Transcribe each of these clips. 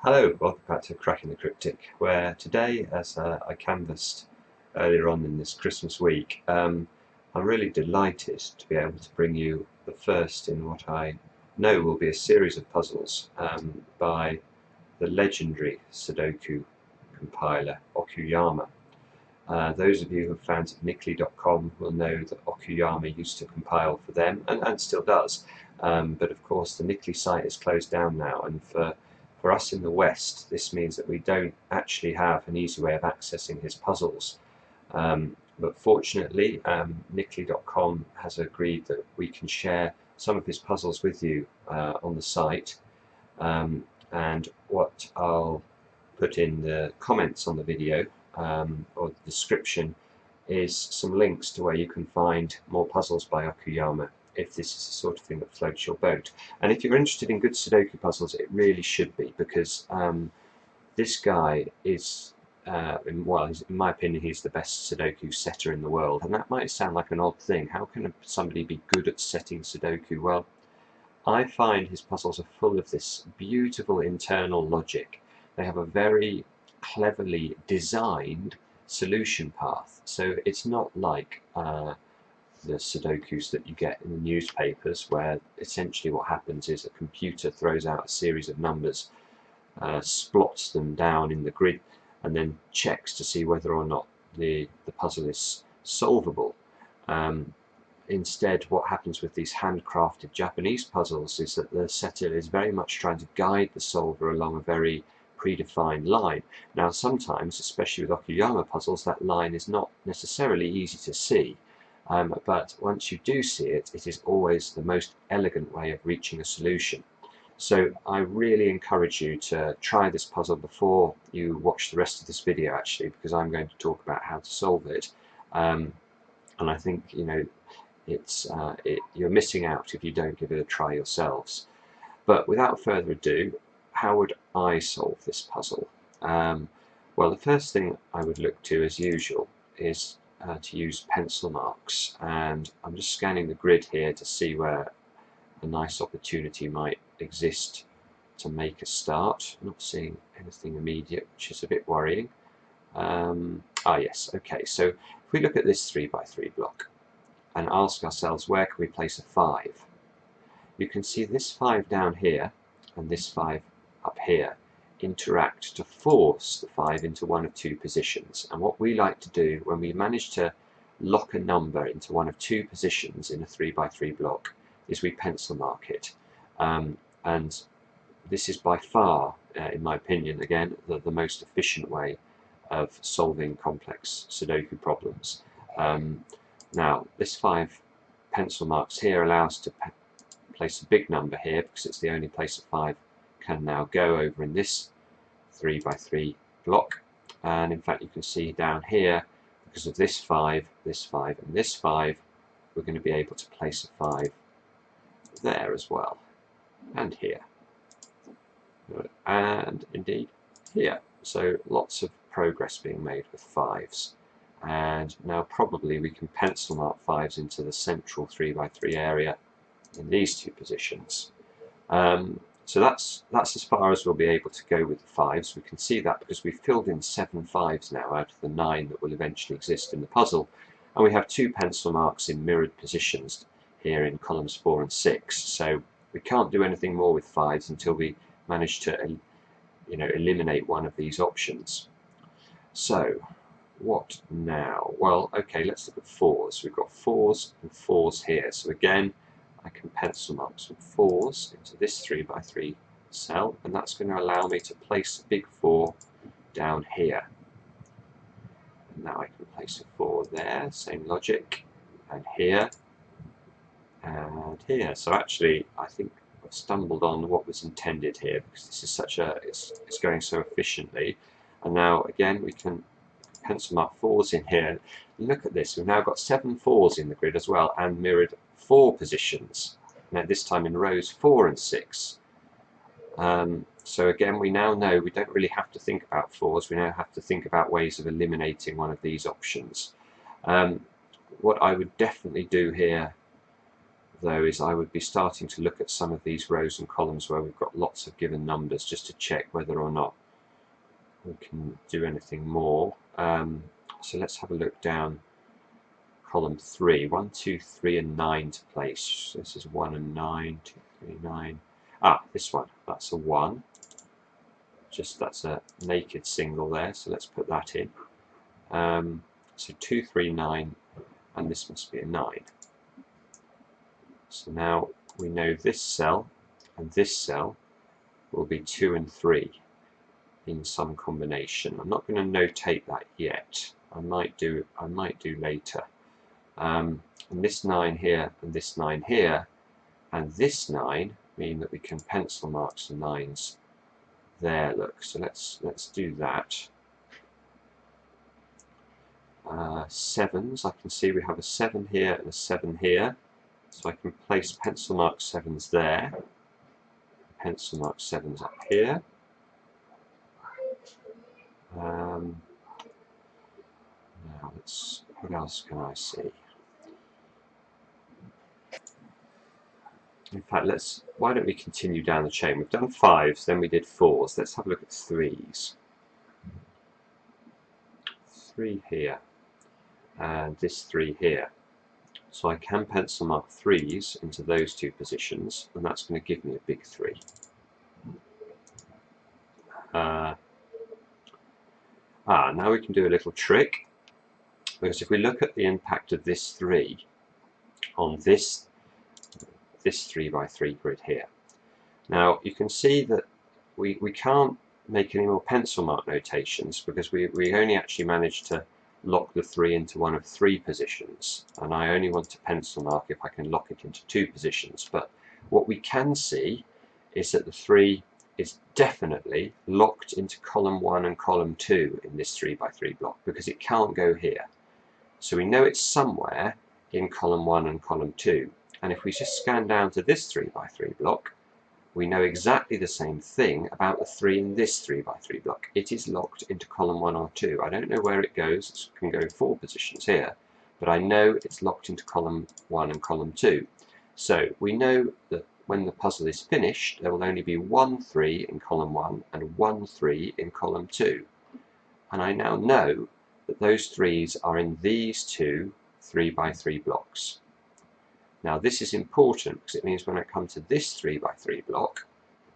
Hello, welcome back to Cracking the Cryptic, where today, as I canvassed earlier on in this Christmas week, I'm really delighted to be able to bring you the first in what I know will be a series of puzzles by the legendary Sudoku compiler Oku-Yama. Those of you who are fans of Nikoli.com will know that Oku-Yama used to compile for them, and still does. But of course the Nikoli site is closed down now, and for us in the West, this means that we don't actually have an easy way of accessing his puzzles. But fortunately, Nikoli.com has agreed that we can share some of his puzzles with you on the site. And what I'll put in the comments on the video or the description is some links to where you can find more puzzles by Oku-Yama if this is the sort of thing that floats your boat. And if you're interested in good Sudoku puzzles, it really should be, because this guy is, in my opinion, he's the best Sudoku setter in the world. And that might sound like an odd thing. How can somebody be good at setting Sudoku? Well, I find his puzzles are full of this beautiful internal logic. They have a very cleverly designed solution path. So it's not like the Sudokus that you get in the newspapers, where essentially what happens is a computer throws out a series of numbers, splots them down in the grid, and then checks to see whether or not the puzzle is solvable. Instead, what happens with these handcrafted Japanese puzzles is that the setter is very much trying to guide the solver along a very predefined line. Now, sometimes, especially with Oku-Yama puzzles, that line is not necessarily easy to see. But once you do see it, it is always the most elegant way of reaching a solution. So I really encourage you to try this puzzle before you watch the rest of this video, actually, because I'm going to talk about how to solve it. And I think, you know, you're missing out if you don't give it a try yourselves. But without further ado, how would I solve this puzzle? Well, the first thing I would look to, as usual, is to use pencil marks, and I'm just scanning the grid here to see where a nice opportunity might exist to make a start. I'm not seeing anything immediate, which is a bit worrying. Yes, okay, so if we look at this 3x3 block and ask ourselves, where can we place a 5? You can see this 5 down here and this 5 up here interact to force the 5 into one of two positions. And what we like to do when we manage to lock a number into one of two positions in a 3x3 block is we pencil mark it. And this is by far, in my opinion, again, the most efficient way of solving complex Sudoku problems. Now, this 5 pencil marks here allow us to place a big number here, because it's the only place a 5 can now go over in this 3x3 block. And in fact, you can see down here, because of this 5, and this 5, we're going to be able to place a 5 there as well, and here, and indeed here. So lots of progress being made with 5s. And now probably we can pencil mark 5s into the central 3x3 area in these two positions. So that's as far as we'll be able to go with the 5s. We can see that because we've filled in 7 5s now out of the 9 that will eventually exist in the puzzle, and we have 2 pencil marks in mirrored positions here in columns 4 and 6. So we can't do anything more with 5s until we manage to, eliminate one of these options. So what now? Well, okay, let's look at 4s. We've got 4s and 4s here. So again, I can pencil mark some 4s into this 3x3 cell, and that's going to allow me to place a big 4 down here. And now I can place a 4 there, same logic, and here, and here. So actually, I think I've stumbled on what was intended here, because this is it's going so efficiently. And now again, we can pencil mark 4s in here. Look at this, we've now got 7 4s in the grid as well, and mirrored 4 positions, now this time in rows 4 and 6. So again, we now know we don't really have to think about 4s, we now have to think about ways of eliminating one of these options. What I would definitely do here though, is I would be starting to look at some of these rows and columns where we've got lots of given numbers, just to check whether or not we can do anything more. So let's have a look down column 3. 1, 2, 3 and 9 to place. This is 1 and 9, 2, 3, 9. Ah, this one, that's a 1. That's a naked single there, so let's put that in. So 2, 3, 9, and this must be a 9. So now we know this cell and this cell will be 2 and 3 in some combination. I'm not going to notate that yet. I might do later. And this 9 here and this 9 here and this 9 mean that we can pencil mark some 9s there. Look, so let's do that. 7s, I can see we have a 7 here and a 7 here, so I can place pencil mark 7s there, pencil mark 7s up here. Now what else can I see? In fact, why don't we continue down the chain? We've done 5s, then we did 4s. Let's have a look at 3s. 3 here, and this 3 here. So I can pencil mark 3s into those two positions, and that's going to give me a big 3. Now we can do a little trick, because if we look at the impact of this 3 on this 3 by 3 grid here. Now you can see that we can't make any more pencil mark notations, because we only actually managed to lock the 3 into one of 3 positions, and I only want to pencil mark if I can lock it into 2 positions. But what we can see is that the 3 is definitely locked into column 1 and column 2 in this 3 by 3 block, because it can't go here. So we know it's somewhere in column 1 and column 2, and if we just scan down to this 3 by 3 block, we know exactly the same thing about the 3 in this 3 by 3 block. It is locked into column 1 or 2. I don't know where it goes. It can go 4 positions here, but I know it's locked into column 1 and column 2. So we know that when the puzzle is finished, there will only be 1 3 in column 1 and 1 3 in column 2. And I now know that those 3s are in these two 3 by 3 blocks. Now this is important, because it means when I come to this 3 by 3 block,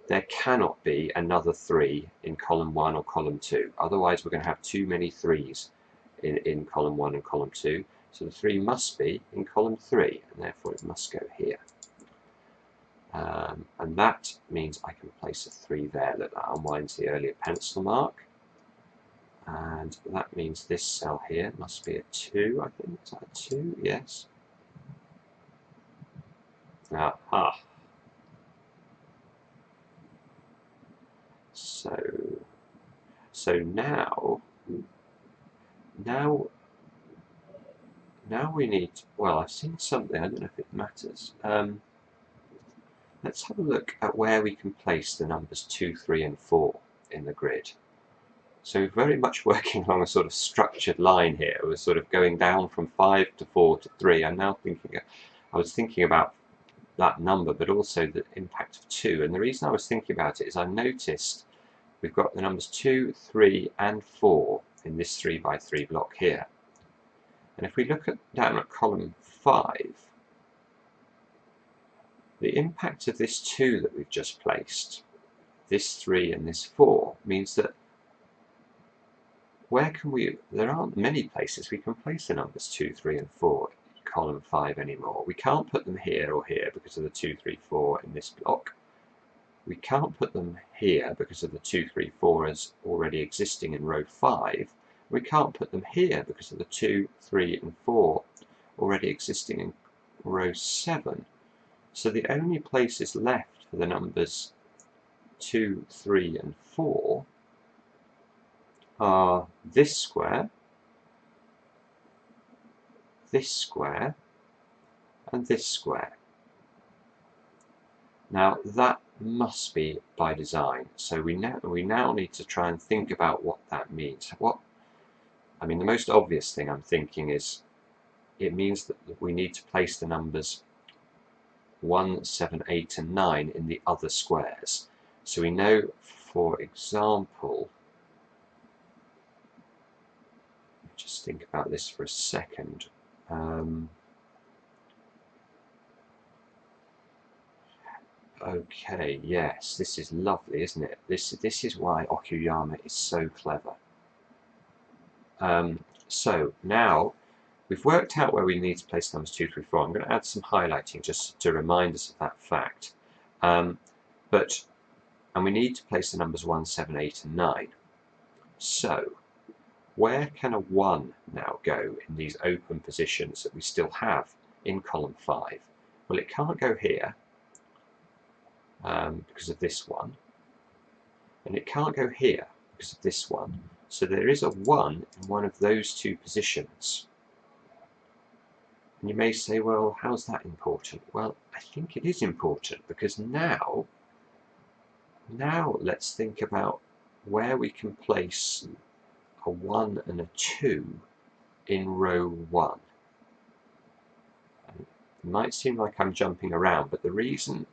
there cannot be another 3 in column 1 or column 2. Otherwise we're going to have too many 3s in column 1 and column 2. So the 3 must be in column 3, and therefore it must go here. And that means I can place a 3 there. Look, that unwinds the earlier pencil mark. And that means this cell here must be a 2, I think. Is that a 2? Yes. Aha. So now we need, well, I've seen something, I don't know if it matters. Let's have a look at where we can place the numbers 2, 3 and 4 in the grid. So very much working along a sort of structured line here. We're sort of going down from 5 to 4 to 3. I'm now thinking, I was thinking about that number, but also the impact of 2. And the reason I was thinking about it is I noticed we've got the numbers 2, 3 and 4 in this 3 by 3 block here. And if we look down at column 5, the impact of this 2 that we've just placed, this 3 and this 4, means that there aren't many places we can place the numbers 2, 3 and 4 in column 5 anymore. We can't put them here or here because of the 2, 3, 4 in this block. We can't put them here because of the 2, 3, 4 as already existing in row 5. We can't put them here because of the 2, 3 and 4 already existing in row 7. So the only places left for the numbers 2, 3 and 4 are this square, and this square. Now that must be by design, so we now need to try and think about what that means. I mean, the most obvious thing I'm thinking is it means that we need to place the numbers 1, 7, 8 and 9 in the other squares. So we know, for example, just think about this for a second. Okay, yes, this is lovely, isn't it? This is why Oku-Yama is so clever. So now we've worked out where we need to place numbers 2, 3, 4. I'm going to add some highlighting just to remind us of that fact. And we need to place the numbers 1, 7, 8 and 9. So where can a 1 now go in these open positions that we still have in column 5? Well, it can't go here because of this one, and it can't go here because of this one. So there is a 1 in one of those two positions. And you may say, well, how's that important? Well, I think it is important, because now let's think about where we can place a 1 and a 2 in row 1. And it might seem like I'm jumping around, but the reason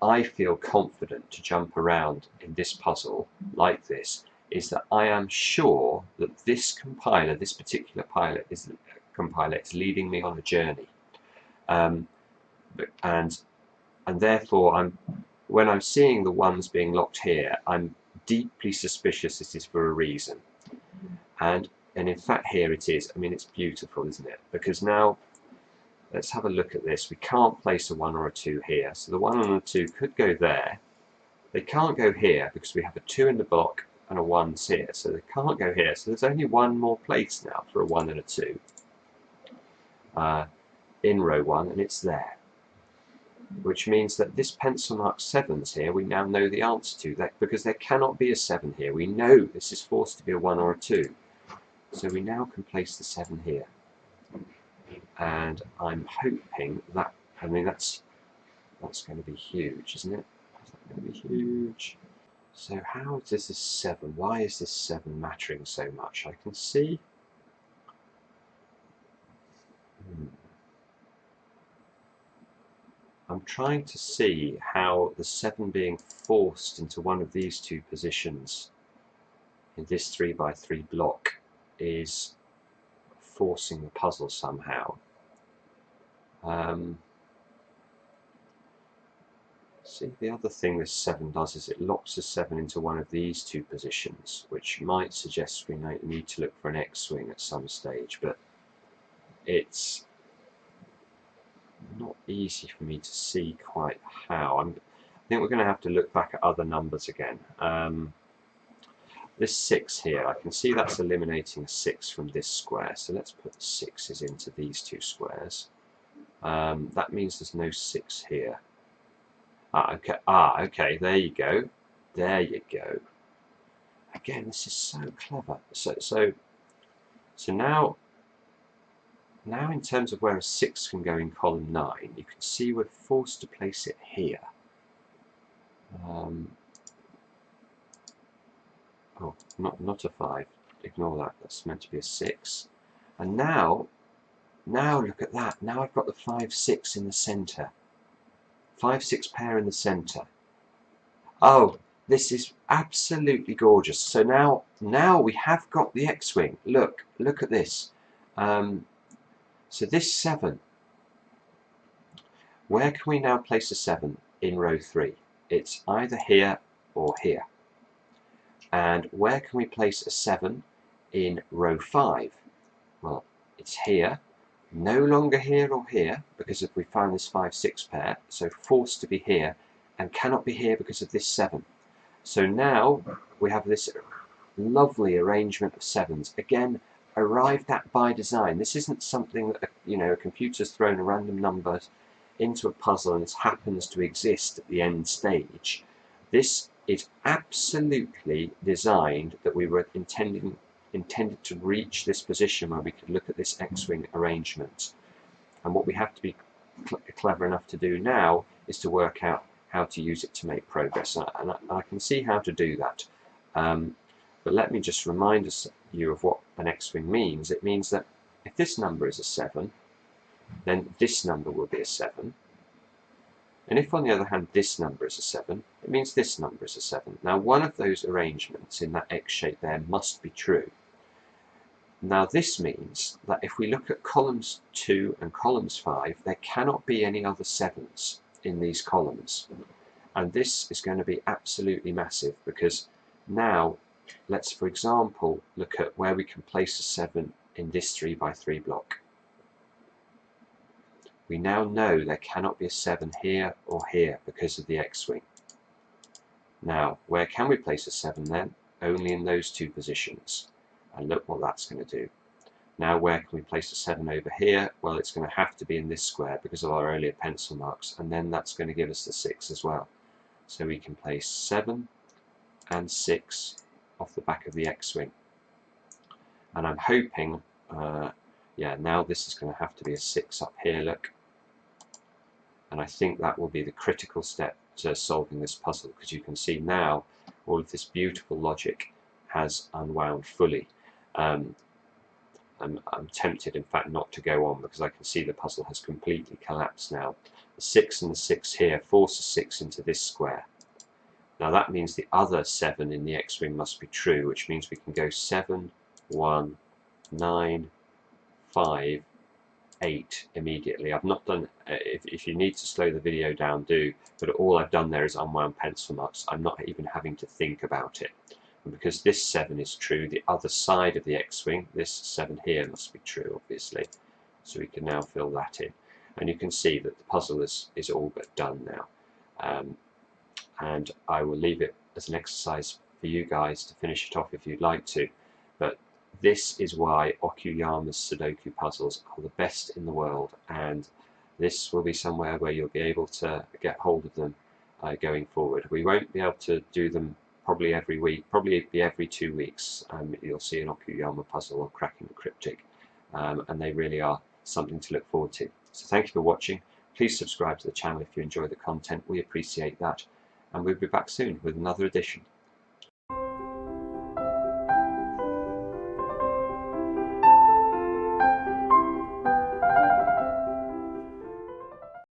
I feel confident to jump around in this puzzle like this is that I am sure that this compiler, this particular compiler, is leading me on a journey, and therefore when I'm seeing the 1s being locked here, I'm deeply suspicious this is for a reason. And in fact here it is. I mean, it's beautiful, isn't it? Because now let's have a look at this. We can't place a 1 or a 2 here, so the 1 and the 2 could go there. They can't go here because we have a 2 in the block and a 1's here, so they can't go here. So there's only one more place now for a 1 and a 2 in row 1, and it's there. Which means that this pencil marked 7's here, we now know the answer to that, because there cannot be a 7 here. We know this is forced to be a 1 or a 2. So we now can place the 7 here. And I'm hoping that, I mean, that's going to be huge, isn't it? Is that going to be huge? So how does this 7, why is this 7 mattering so much? I can see. I'm trying to see how the 7 being forced into one of these two positions in this 3x3 block is forcing the puzzle somehow. See, the other thing this 7 does is it locks the 7 into one of these two positions, which might suggest we might need to look for an X-swing at some stage, but it's not easy for me to see quite how. I think we're going to have to look back at other numbers again. This 6 here, I can see that's eliminating a 6 from this square, so let's put the 6's into these two squares. That means there's no 6 here. Okay, there you go. There you go. Again, this is so clever. So now in terms of where a 6 can go in column 9, you can see we're forced to place it here. Oh, not a 5. Ignore that. That's meant to be a 6. And now look at that. Now I've got the 5, 6 in the centre. 5, 6 pair in the centre. Oh, this is absolutely gorgeous. So now we have got the X-wing. Look at this. So this 7, where can we now place a 7 in row 3? It's either here or here. And where can we place a 7 in row 5? Well, it's here, no longer here or here, because if we find this 5, 6 pair, so forced to be here, and cannot be here because of this 7. So now we have this lovely arrangement of 7s. Again, arrived at by design. This isn't something that a computer's thrown a random number into a puzzle and it happens to exist at the end stage. This is absolutely designed that we were intended to reach this position where we could look at this X-wing arrangement. And what we have to be clever enough to do now is to work out how to use it to make progress. And I can see how to do that. But let me just remind you of what an X-wing means. It means that if this number is a 7, then this number will be a 7. And if on the other hand this number is a 7, it means this number is a 7. Now one of those arrangements in that X shape there must be true. Now this means that if we look at columns 2 and columns 5, there cannot be any other 7s in these columns. And this is going to be absolutely massive, because now let's, for example, look at where we can place a 7 in this 3 by 3 block. We now know there cannot be a 7 here or here because of the X-wing. Now, where can we place a 7 then? Only in those two positions. And look what that's going to do. Now, where can we place a 7 over here? Well, it's going to have to be in this square because of our earlier pencil marks, and then that's going to give us the 6 as well. So we can place 7 and 6 off the back of the X-wing. And I'm hoping, yeah, now this is going to have to be a 6 up here, look. And I think that will be the critical step to solving this puzzle, because you can see now all of this beautiful logic has unwound fully. I'm tempted, in fact, not to go on, because I can see the puzzle has completely collapsed now. The 6 and the 6 here force a 6 into this square. Now that means the other 7 in the X-wing must be true, which means we can go 7, 1, 9, 5, 8 immediately. I've not done, if you need to slow the video down, do, but all I've done there is unwound pencil marks. I'm not even having to think about it. And because this 7 is true, the other side of the X-wing, this 7 here, must be true, obviously. So we can now fill that in. And you can see that the puzzle is all but done now. And I will leave it as an exercise for you guys to finish it off if you'd like to. But this is why Oku-Yama's Sudoku puzzles are the best in the world, and this will be somewhere where you'll be able to get hold of them going forward. We won't be able to do them probably every week, probably be every 2 weeks. You'll see an Oku-Yama puzzle or Cracking the Cryptic, and they really are something to look forward to. So thank you for watching. Please subscribe to the channel if you enjoy the content. We appreciate that, and we'll be back soon with another edition.